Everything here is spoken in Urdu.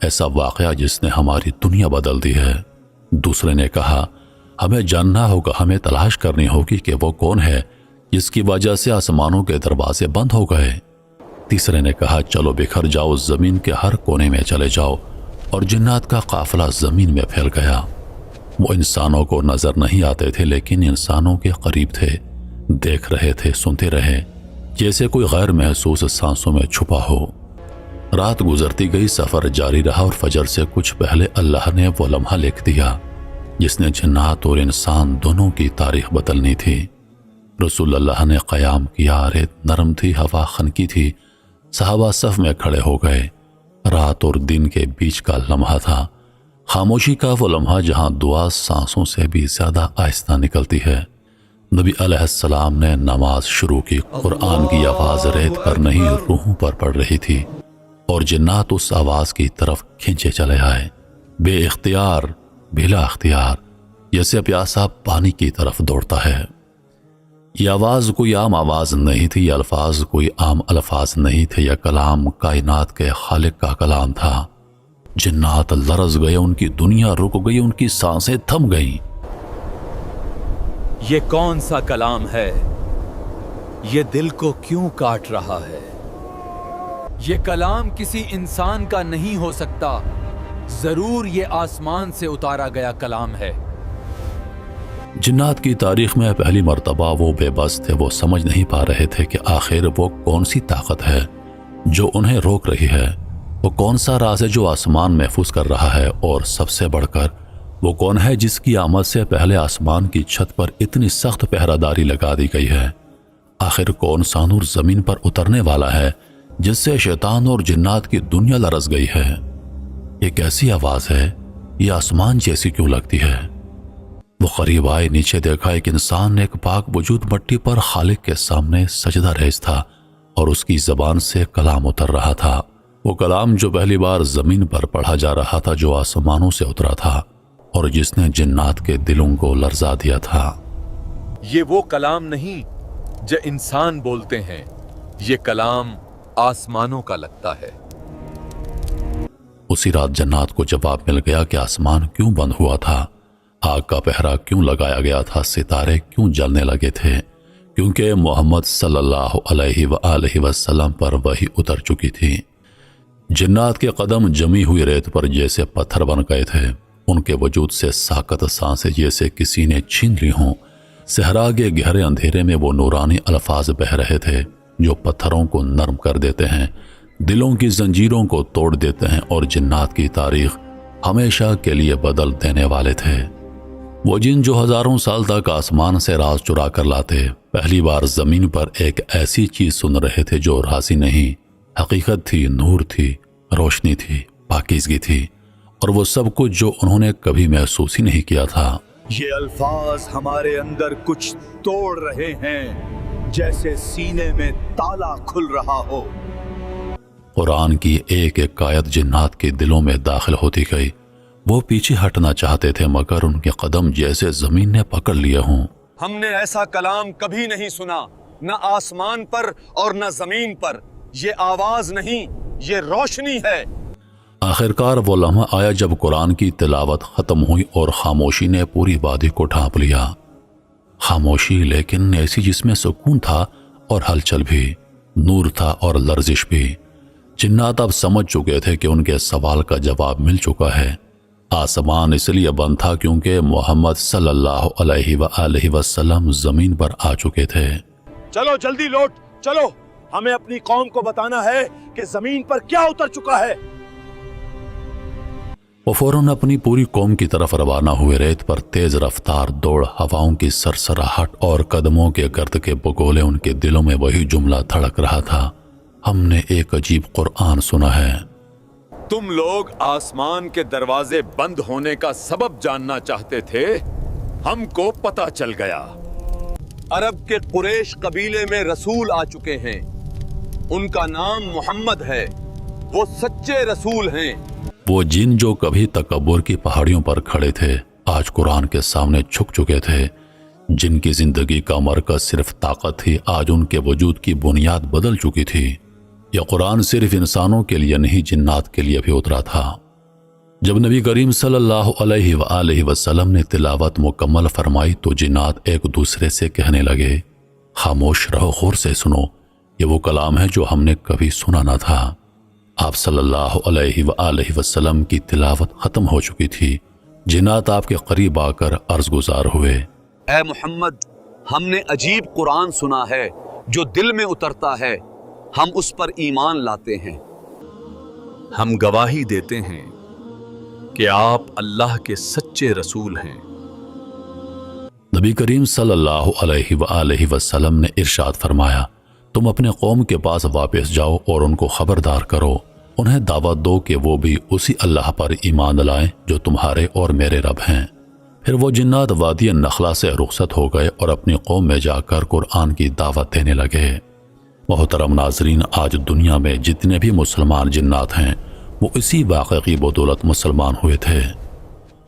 ایسا واقعہ جس نے ہماری دنیا بدل دی ہے۔ دوسرے نے کہا ہمیں جاننا ہوگا، ہمیں تلاش کرنی ہوگی کہ وہ کون ہے جس کی وجہ سے آسمانوں کے دروازے بند ہو گئے۔ تیسرے نے کہا چلو بکھر جاؤ، زمین کے ہر کونے میں چلے جاؤ، اور جنات کا قافلہ زمین میں پھیل گیا۔ وہ انسانوں کو نظر نہیں آتے تھے لیکن انسانوں کے قریب تھے، دیکھ رہے تھے، سنتے رہے، جیسے کوئی غیر محسوس سانسوں میں چھپا ہو۔ رات گزرتی گئی، سفر جاری رہا، اور فجر سے کچھ پہلے اللہ نے وہ لمحہ لکھ دیا جس نے جنات اور انسان دونوں کی تاریخ بدلنی تھی۔ رسول اللہ نے قیام کیا، ریت نرم تھی، ہوا خنکی تھی، صحابہ صف میں کھڑے ہو گئے۔ رات اور دن کے بیچ کا لمحہ تھا، خاموشی کا وہ لمحہ جہاں دعا سانسوں سے بھی زیادہ آہستہ نکلتی ہے۔ نبی علیہ السلام نے نماز شروع کی، قرآن کی آواز ریت پر نہیں روحوں پر پڑ رہی تھی، اور جنات اس آواز کی طرف کھینچے چلے آئے، بے اختیار، بلا اختیار، جیسے پیاسا پانی کی طرف دوڑتا ہے۔ یہ آواز کوئی عام آواز نہیں تھی، یہ الفاظ کوئی عام الفاظ نہیں تھے، یہ کلام کائنات کے خالق کا کلام تھا۔ جنات لرز گئے، ان کی دنیا رک گئی، ان کی سانسیں تھم گئیں۔ یہ کون سا کلام ہے؟ یہ دل کو کیوں کاٹ رہا ہے؟ یہ کلام کسی انسان کا نہیں ہو سکتا، ضرور یہ آسمان سے اتارا گیا کلام ہے۔ جنات کی تاریخ میں پہلی مرتبہ وہ بے بس تھے، وہ سمجھ نہیں پا رہے تھے کہ آخر وہ کون سی طاقت ہے جو انہیں روک رہی ہے، وہ کون سا راز ہے جو آسمان محفوظ کر رہا ہے، اور سب سے بڑھ کر وہ کون ہے جس کی آمد سے پہلے آسمان کی چھت پر اتنی سخت پہرہ داری لگا دی گئی ہے۔ آخر کون سا نور زمین پر اترنے والا ہے جس سے شیطان اور جنات کی دنیا لرز گئی ہے؟ یہ کیسی آواز ہے؟ یہ آسمان جیسی کیوں لگتی ہے؟ وہ قریب آئے، نیچے دیکھا، ایک انسان، ایک پاک وجود مٹی پر خالق کے سامنے سجدہ ریز تھا، اور اس کی زبان سے کلام اتر رہا تھا، وہ کلام جو پہلی بار زمین پر پڑھا جا رہا تھا، جو آسمانوں سے اترا تھا، اور جس نے جنات کے دلوں کو لرزا دیا تھا۔ یہ وہ کلام نہیں جو انسان بولتے ہیں، یہ کلام آسمانوں کا لگتا ہے۔ اسی رات جنات کو جواب مل گیا کہ آسمان کیوں بند ہوا تھا، آگ کا پہرا کیوں لگایا گیا تھا، ستارے کیوں جلنے لگے تھے، کیونکہ محمد صلی اللہ علیہ وآلہ وسلم پر وحی اتر چکی تھی۔ جنات کے قدم جمی ہوئی ریت پر جیسے پتھر بن گئے تھے، ان کے وجود سے ساکت سانسیں جیسے کسی نے چھین لی ہوں۔ صحرا کے گہرے اندھیرے میں وہ نورانی الفاظ بہ رہے تھے جو پتھروں کو نرم کر دیتے ہیں، دلوں کی زنجیروں کو توڑ دیتے ہیں، اور جنات کی تاریخ ہمیشہ کے لیے بدل دینے والے تھے۔ وہ جن جو ہزاروں سال تک آسمان سے راز چرا کر لاتے، پہلی بار زمین پر ایک ایسی چیز سن رہے تھے جو راضی نہیں، حقیقت تھی، نور تھی، روشنی تھی، پاکیزگی تھی، اور وہ سب کچھ جو انہوں نے کبھی محسوس ہی نہیں کیا تھا۔ یہ الفاظ ہمارے اندر کچھ توڑ رہے ہیں، جیسے سینے میں تالا کھل رہا ہو۔ قرآن کی ایک ایک آیت جنات کے دلوں میں داخل ہوتی گئی۔ وہ پیچھے ہٹنا چاہتے تھے مگر ان کے قدم جیسے زمین نے پکڑ لیے ہوں۔ ہم نے ایسا کلام کبھی نہیں سنا، نہ آسمان پر اور نہ زمین پر۔ یہ آواز نہیں، یہ روشنی ہے۔ آخرکار وہ لمحہ آیا جب قرآن کی تلاوت ختم ہوئی اور خاموشی نے پوری وادی کو ڈھانپ لیا۔ خاموشی لیکن ایسی جس میں سکون تھا اور ہلچل بھی، نور تھا اور لرزش بھی۔ جنات اب سمجھ چکے تھے کہ ان کے سوال کا جواب مل چکا ہے۔ آسمان اس لیے بند تھا کیونکہ محمد صلی اللہ علیہ وآلہ وسلم زمین پر آ چکے تھے۔ چلو جلدی لوٹ چلو، ہمیں اپنی قوم کو بتانا ہے کہ زمین پر کیا اتر چکا ہے۔ وہ فوراً اپنی پوری قوم کی طرف روانہ ہوئے۔ ریت پر تیز رفتار دوڑ، ہواؤں کی سرسراہٹ اور قدموں کے گرد کے بگولے، ان کے دلوں میں وہی جملہ دھڑک رہا تھا، ہم نے ایک عجیب قرآن سنا ہے۔ تم لوگ آسمان کے دروازے بند ہونے کا سبب جاننا چاہتے تھے، ہم کو پتہ چل گیا۔ عرب کے قریش قبیلے میں رسول آ چکے ہیں، ان کا نام محمد ہے، وہ سچے رسول ہیں۔ وہ جن جو کبھی تکبر کی پہاڑیوں پر کھڑے تھے آج قرآن کے سامنے جھک چکے تھے، جن کی زندگی کا مرکز صرف طاقت تھی آج ان کے وجود کی بنیاد بدل چکی تھی۔ یہ قرآن صرف انسانوں کے لیے نہیں، جنات کے لیے بھی اترا تھا۔ جب نبی کریم صلی اللہ علیہ وآلہ وسلم نے تلاوت مکمل فرمائی تو جنات ایک دوسرے سے کہنے لگے، خاموش رہو، غور سے سنو، یہ وہ کلام ہے جو ہم نے کبھی سنا نہ تھا۔ آپ صلی اللہ علیہ وآلہ وسلم کی تلاوت ختم ہو چکی تھی۔ جنات آپ کے قریب آ کر عرض گزار ہوئے، اے محمد، ہم نے عجیب قرآن سنا ہے جو دل میں اترتا ہے، ہم اس پر ایمان لاتے ہیں۔ ہم گواہی دیتے ہیں کہ آپ اللہ کے سچے رسول ہیں۔ نبی کریم صلی اللہ علیہ وآلہ وسلم نے ارشاد فرمایا، تم اپنے قوم کے پاس واپس جاؤ اور ان کو خبردار کرو، انہیں دعوت دو کہ وہ بھی اسی اللہ پر ایمان لائیں جو تمہارے اور میرے رب ہیں۔ پھر وہ جنات وادی نخلا سے رخصت ہو گئے اور اپنی قوم میں جا کر قرآن کی دعوت دینے لگے۔ محترم ناظرین، آج دنیا میں جتنے بھی مسلمان جنات ہیں وہ اسی واقعے کی بدولت مسلمان ہوئے تھے۔